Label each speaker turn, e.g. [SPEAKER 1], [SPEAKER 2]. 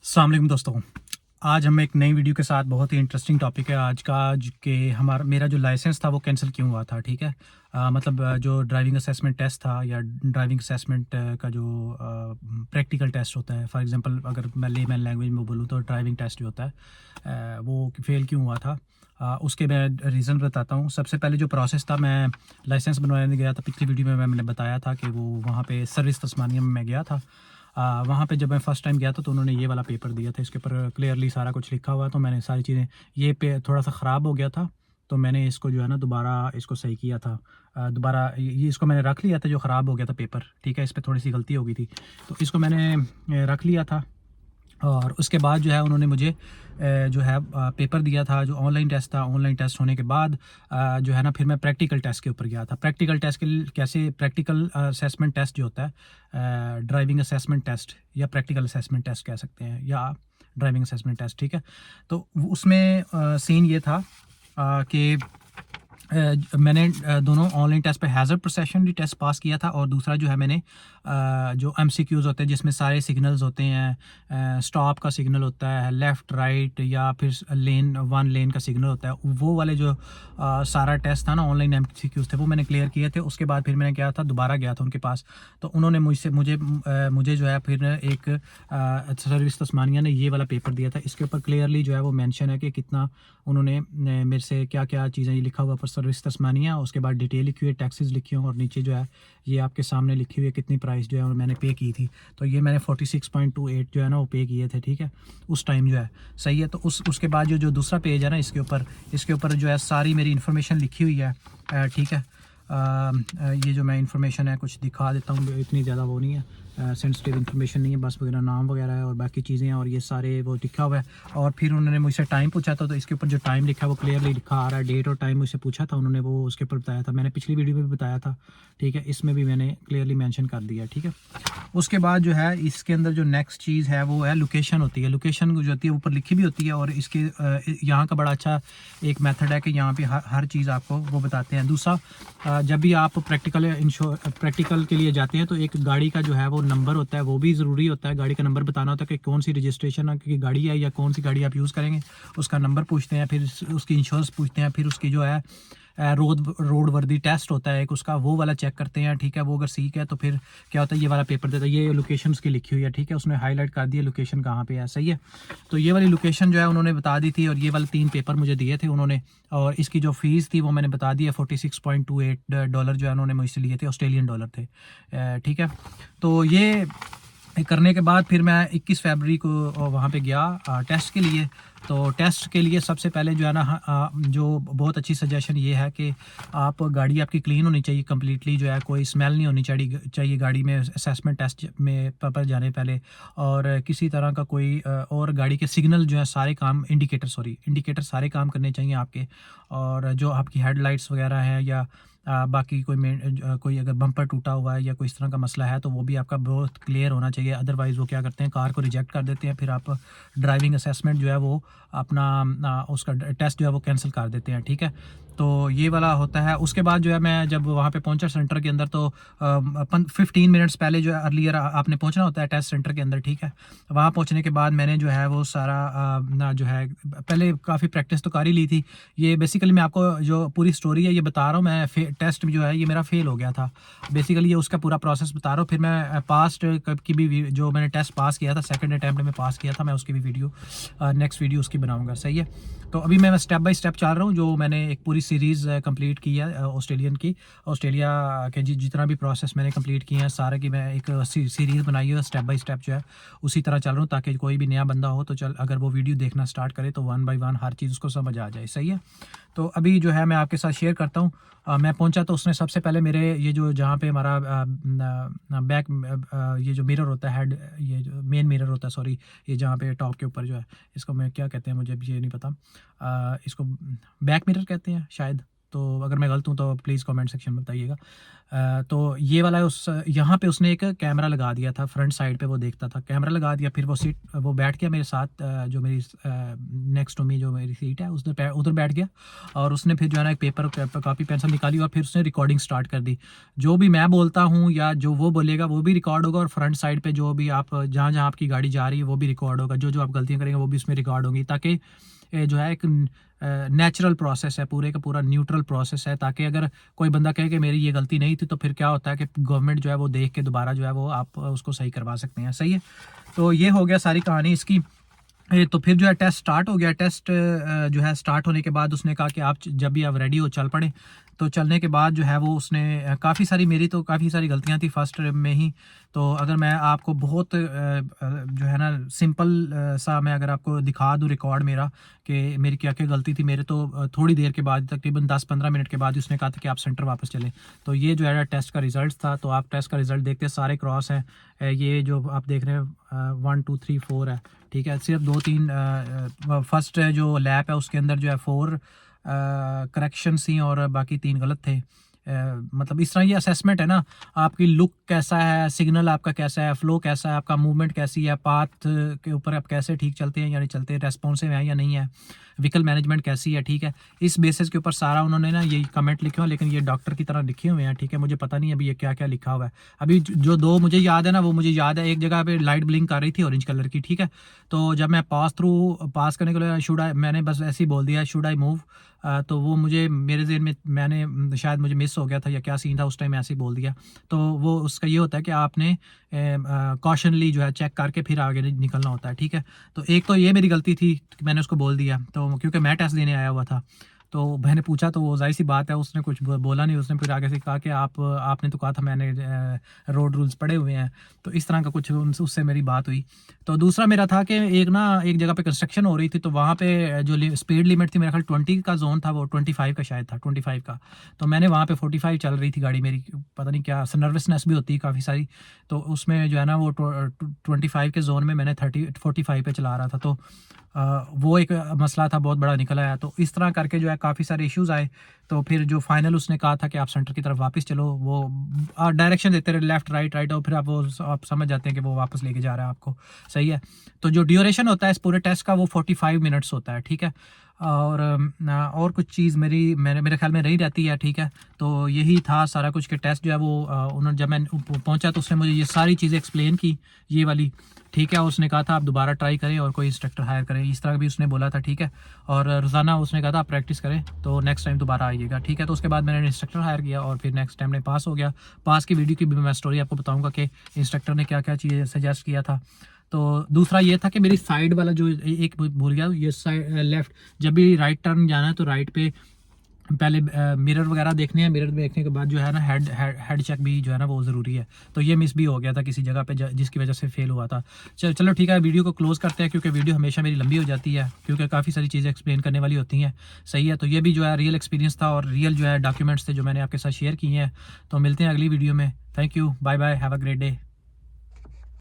[SPEAKER 1] अस्सलाम वालेकुम दोस्तों। आज हम एक नई वीडियो के साथ, बहुत ही इंटरेस्टिंग टॉपिक है आज का कि मेरा जो लाइसेंस था वो कैंसिल क्यों हुआ था। ठीक है, मतलब जो ड्राइविंग असेसमेंट टेस्ट था या ड्राइविंग असेसमेंट का जो प्रैक्टिकल टेस्ट होता है, फॉर एग्जांपल अगर मैं लेमैन लैंग्वेज में बोलूँ तो ड्राइविंग टेस्ट जो होता है वो फेल क्यों हुआ था। उसके मैं रीज़न बताता हूँ। सबसे पहले जो प्रोसेस था, मैं लाइसेंस बनवाने गया था। पिछली वीडियो में मैंने बताया था कि वो वहाँ पे सर्विस तस्मानिया में मैं गया था। वहाँ पे जब मैं फ़र्स्ट टाइम गया था तो उन्होंने ये वाला पेपर दिया था, इसके ऊपर क्लियरली सारा कुछ लिखा हुआ है। तो मैंने सारी चीज़ें, ये पे थोड़ा-सा ख़राब हो गया था, तो मैंने इसको जो है ना दोबारा इसको सही किया था। दोबारा ये इसको मैंने रख लिया था, जो ख़राब हो गया था पेपर, ठीक है? इस पे थोड़ी-सी गलती हो गई थी, तो इसको मैंने रख लिया था। और उसके बाद जो है उन्होंने मुझे जो है पेपर दिया था, जो ऑनलाइन टेस्ट था। ऑनलाइन टेस्ट होने के बाद जो है ना, फिर मैं प्रैक्टिकल टेस्ट के ऊपर गया था। प्रैक्टिकल टेस्ट के लिए कैसे, प्रैक्टिकल असेसमेंट टेस्ट जो होता है, ड्राइविंग असेसमेंट टेस्ट या प्रैक्टिकल असेसमेंट टेस्ट कह सकते हैं, या ड्राइविंग असेसमेंट टेस्ट, ठीक है? तो उसमें सीन ये था कि मैंने दोनों ऑनलाइन टेस्ट पे हैज़र्ड परसेप्शन भी टेस्ट पास किया था, और दूसरा जो है मैंने जो एमसीक्यूज़ होते हैं जिसमें सारे सिग्नल्स होते हैं, स्टॉप का सिग्नल होता है, लेफ़्ट राइट, या फिर लेन वन लेन का सिग्नल होता है, वो वाले जो सारा टेस्ट था ना, ऑनलाइन एमसीक्यूज़ थे, वो मैंने क्लियर किए थे। उसके बाद फिर मैंने क्या था, दोबारा गया था उनके पास, तो उन्होंने मुझे जो है फिर एक सर्विस तस्मानिया ने ये वाला पेपर दिया था। इसके ऊपर क्लियरली जो है वो मेंशन है कि कितना उन्होंने मेरे से क्या-क्या चीज़ें, ये लिखा हुआ पर सर्विस तस्मानिया, उसके बाद डिटेल लिखी हुई है, टैक्सेस लिखे हुए हैं, और नीचे जो है ये आपके सामने लिखी हुई है कितनी प्राइस जो है और मैंने पे की थी। तो ये मैंने 46.28 जो है ना वो पे किए थे, ठीक है? उस टाइम जो है, सही है। तो उसके बाद जो दूसरा पेज है ना, इसके ऊपर जो है सारी मेरी इन्फॉर्मेशन लिखी हुई है, ठीक है? ये जो मैं इन्फॉर्मेशन है कुछ दिखा देता हूँ, इतनी ज़्यादा वो नहीं है, सेंसिटिव इन्फॉर्मेशन नहीं है, बस वगैरह नाम वगैरह है और बाकी चीज़ें हैं, और ये सारे वो लिखा हुआ है। और फिर उन्होंने मुझसे टाइम पूछा था, तो इसके ऊपर जो टाइम लिखा है वो क्लियरली लिखा आ रहा है, डेट और टाइम मुझसे पूछा था उन्होंने, वो उसके ऊपर बताया था। मैंने पिछली वीडियो में भी बताया था, ठीक है? इसमें भी मैंने क्लियरली मेंशन कर दिया, ठीक है? उसके बाद जो है इसके अंदर जो नेक्स्ट चीज़ है वो है लोकेशन होती है। लोकेशन जो होती है ऊपर लिखी भी होती है, और इसके यहाँ का बड़ा अच्छा एक मेथड है कि यहाँ पे हर चीज़ आपको वो बताते हैं। दूसरा, जब भी आप प्रैक्टिकल के लिए जाते हैं तो एक गाड़ी का जो है वो नंबर होता है, वो भी ज़रूरी होता है। गाड़ी का नंबर बताना होता है कि कौन सी रजिस्ट्रेशन की गाड़ी है या कौन सी गाड़ी आप यूज़ करेंगे, उसका नंबर पूछते हैं, फिर उसकी इंश्योरेंस पूछते हैं, फिर उसकी जो है रोड वर्दी टेस्ट होता है एक उसका, वो वाला चेक करते हैं, ठीक है? वो अगर सीख है तो फिर क्या होता है, ये वाला पेपर देता है। ये लोकेशन उसकी लिखी हुई है, ठीक है? उसने हाईलाइट कर दिया लोकेशन कहाँ पे है, सही है? तो ये वाली लोकेशन जो है उन्होंने बता दी थी, और ये वाले 3 पेपर मुझे दिए थे उन्होंने, और इसकी जो फ़ीस थी वो मैंने बता दी है। $46.28 जो है उन्होंने मुझसे लिए थे, ऑस्ट्रेलियन डॉलर थे, ठीक है? तो ये करने के बाद फिर मैं 21 फरवरी को वहाँ पे गया टेस्ट के लिए। तो टेस्ट के लिए सबसे पहले जो है ना, जो बहुत अच्छी सजेशन ये है कि आप गाड़ी आपकी क्लीन होनी चाहिए कंप्लीटली, जो है कोई स्मेल नहीं होनी चाहिए गाड़ी में असेसमेंट टेस्ट में पर जाने पहले, और किसी तरह का कोई और गाड़ी के सिग्नल जो है सारे काम, इंडिकेटर सारे काम करने चाहिए आपके, और जो आपकी हेडलाइट्स वगैरह है, या बाकी कोई अगर बम्पर टूटा हुआ है या कोई इस तरह का मसला है तो वो भी आपका बहुत क्लियर होना चाहिए। अदरवाइज़ वो क्या करते हैं, कार को रिजेक्ट कर देते हैं, फिर आप ड्राइविंग असेसमेंट जो है वो अपना उसका टेस्ट जो है वो कैंसिल कर देते हैं, ठीक है? तो ये वाला होता है। उसके बाद जो है मैं जब वहाँ पे पहुँचा सेंटर के अंदर, तो 15 मिनट्स पहले जो है अर्लियर आपने पहुँचना होता है टेस्ट सेंटर के अंदर, ठीक है? वहाँ पहुँचने के बाद मैंने जो है वो सारा ना जो है पहले काफ़ी प्रैक्टिस तो कर ही ली थी। ये बेसिकली मैं आपको जो पूरी स्टोरी है ये बता रहा हूँ। मैं टेस्ट जो है ये मेरा फेल हो गया था, बेसिकली ये उसका पूरा प्रोसेस बता रहा हूँ। फिर मैं पास्ट कब की भी जो मैंने टेस्ट पास किया था, सेकंड अटैम्प्ट में पास किया था, मैं उसकी भी वीडियो नेक्स्ट वीडियो उसकी बनाऊंगा, सही है? तो अभी मैं स्टेप बाय स्टेप चल रहा हूँ, जो मैंने एक पूरी सीरीज़ कंप्लीट की है ऑस्ट्रेलिया के जितना भी प्रोसेस मैंने कंप्लीट किए हैं सारे की, मैं एक सीरीज़ बनाई है स्टेप बाय स्टेप जो है उसी तरह चल रहा हूँ, ताकि कोई भी नया बंदा हो तो चल अगर वो वीडियो देखना स्टार्ट करे तो वन बाय वन हर चीज़ उसको समझ आ जाए, सही है? तो अभी जो है मैं आपके साथ शेयर करता हूँ। मैं पहुंचा तो उसने सबसे पहले मेरे ये जो जहाँ पे हमारा बैक ये जो मिरर होता है, हेड, ये जो मेन मिरर होता है, सॉरी, ये जहाँ पे टॉप के ऊपर जो है, इसको मैं क्या कहते हैं मुझे भी ये नहीं पता, इसको बैक मिरर कहते हैं शायद, तो अगर मैं गलत हूँ तो प्लीज़ कमेंट सेक्शन में बताइएगा। तो ये वाला उस यहाँ पे उसने एक कैमरा लगा दिया था, फ्रंट साइड पे वो देखता था, कैमरा लगा दिया, फिर वो बैठ गया मेरे साथ, जो मेरी नेक्स्ट टू मी जो मेरी सीट है उसने उधर बैठ गया, और उसने फिर जो है ना एक पेपर कापी पेंसिल निकाली और फिर उसने रिकॉर्डिंग स्टार्ट कर दी। जो भी मैं बोलता हूँ या जो वो बोलेगा वो भी रिकॉर्ड होगा, और फ्रंट साइड पे जो भी आप जहाँ जहाँ आपकी गाड़ी जा रही है वो भी रिकॉर्ड होगा, जो जो आप गलतियाँ करेंगे वो भी उसमें रिकॉर्ड होंगी, ताकि जो है एक नेचुरल प्रोसेस है, पूरे का पूरा न्यूट्रल प्रोसेस है, ताकि अगर कोई बंदा कहे कि मेरी ये गलती नहीं थी, तो फिर क्या होता है कि गवर्नमेंट जो है वो देख के दोबारा जो है वो आप उसको सही करवा सकते हैं। सही है, तो ये हो गया सारी कहानी इसकी। तो फिर जो है टेस्ट स्टार्ट हो गया। टेस्ट जो है स्टार्ट होने के बाद उसने कहा कि आप जब भी आप रेडी हो चल पड़े। तो चलने के बाद जो है वो उसने काफ़ी सारी, मेरी तो काफ़ी सारी गलतियां थी फर्स्ट में ही। तो अगर मैं आपको बहुत जो है ना सिंपल सा मैं अगर आपको दिखा दूं रिकॉर्ड मेरा कि मेरी क्या क्या गलती थी, मेरे तो थोड़ी देर के बाद, तकरीबन 10-15 मिनट के बाद उसने कहा था कि आप सेंटर वापस चलें। तो ये जो है टेस्ट का रिज़ल्ट था। तो आप टेस्ट का रिज़ल्ट देखते सारे क्रॉस हैं, ये जो आप देख रहे हैं 1 2 3 4 है, ठीक है। सिर्फ 2-3 फर्स्ट जो लैप है उसके अंदर जो है 4 करेक्शन थी और बाकी 3 गलत थे। मतलब इस तरह ये असेसमेंट है ना, आपकी लुक कैसा है, सिग्नल आपका कैसा है, फ्लो कैसा है, आपका मूवमेंट कैसी है, पाथ के ऊपर आप कैसे ठीक चलते हैं या नहीं चलते, रेस्पॉन्सिव है या नहीं है, व्हीकल मैनेजमेंट कैसी है, ठीक है। इस बेसिस के ऊपर सारा उन्होंने ना ये कमेंट लिखे हुए हैं, लेकिन ये डॉक्टर की तरह लिखे हुए हैं, ठीक है। मुझे पता नहीं अभी ये क्या क्या लिखा हुआ है। अभी जो 2 मुझे याद है ना, वो मुझे याद है, एक जगह पे लाइट ब्लिंक कर रही थी ऑरेंज कलर की, ठीक है। तो जब मैं पास करने के लिए मैंने बस ऐसे ही बोल दिया शुड आई मूव, तो वो मुझे मेरे ज़हन में मैंने शायद मुझे मिस हो गया था या क्या सीन था, उस टाइम ऐसे ही बोल दिया। तो वो उसका ये होता है कि आपने कॉशनली जो है चेक करके फिर आगे निकलना होता है, ठीक है। तो एक तो ये मेरी गलती थी कि मैंने उसको बोल दिया, तो क्योंकि मैं टेस्ट देने आया हुआ था। तो मैंने पूछा तो वो ज़ाहिर सी बात है उसने कुछ बोला नहीं, उसने फिर आगे से कहा कि आपने तो कहा था मैंने रोड रूल्स पढ़े हुए हैं। तो इस तरह का कुछ उससे मेरी बात हुई। तो दूसरा मेरा था कि एक जगह पे कंस्ट्रक्शन हो रही थी, तो वहाँ पे जो स्पीड लिमिट थी मेरा ख्याल 20 का जोन था, वो 25 का शायद था, 25 का। तो मैंने वहाँ पे 45 चल रही थी गाड़ी मेरी, पता नहीं क्या नर्वसनेस भी होती है काफ़ी सारी। तो उसमें जो है ना वो 25 के जोन में मैंने 45 पे चला रहा था। तो वो एक मसला था, बहुत बड़ा निकल आया। तो इस तरह करके जो है काफ़ी सारे इश्यूज़ आए। तो फिर जो फाइनल उसने कहा था कि आप सेंटर की तरफ वापस चलो, वो डायरेक्शन देते रहे लेफ़्ट राइट राइट, और फिर आप समझ जाते हैं कि वो वापस लेके जा रहा है आपको। सही है। तो जो ड्यूरेशन होता है इस पूरे टेस्ट का वो 45 मिनट्स होता है, ठीक है। और कुछ चीज़ मेरे ख्याल में रही रहती है, ठीक है। तो यही था सारा कुछ कि टेस्ट जो है वो उन्होंने जब मैं पहुंचा तो उसने मुझे ये सारी चीज़ें एक्सप्लेन की, ये वाली, ठीक है। उसने कहा था आप दोबारा ट्राई करें और कोई इंस्ट्रक्टर हायर करें, इस तरह भी उसने बोला था, ठीक है। और रोज़ाना उसने कहा था आप प्रैक्टिस करें तो नेक्स्ट टाइम दोबारा आइएगा, ठीक है। तो उसके बाद मैंने इंस्ट्रक्टर हायर किया और फिर नेक्स्ट टाइम में पास हो गया। पास की वीडियो की भी मैं स्टोरी आपको बताऊँगा कि इंस्ट्रक्टर ने क्या क्या चीज़ें सजेस्ट किया था। तो दूसरा ये था कि मेरी साइड वाला जो एक भूल गया, ये साइड लेफ़्ट, जब भी राइट टर्न जाना है तो राइट पे पहले मिरर वगैरह देखने हैं, मिरर देखने के बाद जो है ना हेड चेक भी जो है ना वो ज़रूरी है। तो ये मिस भी हो गया था किसी जगह पे, जिसकी वजह से फेल हुआ था। चलो ठीक है, वीडियो को क्लोज़ करते हैं, क्योंकि वीडियो हमेशा मेरी लंबी हो जाती है, क्योंकि काफ़ी सारी चीज़ें एक्सप्लेन करने वाली होती हैं। सही है। तो ये भी जो है रियल एक्सपीरियंस था और रियल जो है डॉक्यूमेंट्स थे जो मैंने आपके साथ शेयर किए हैं। तो मिलते हैं अगली वीडियो में। Thank you, bye bye, have a great day.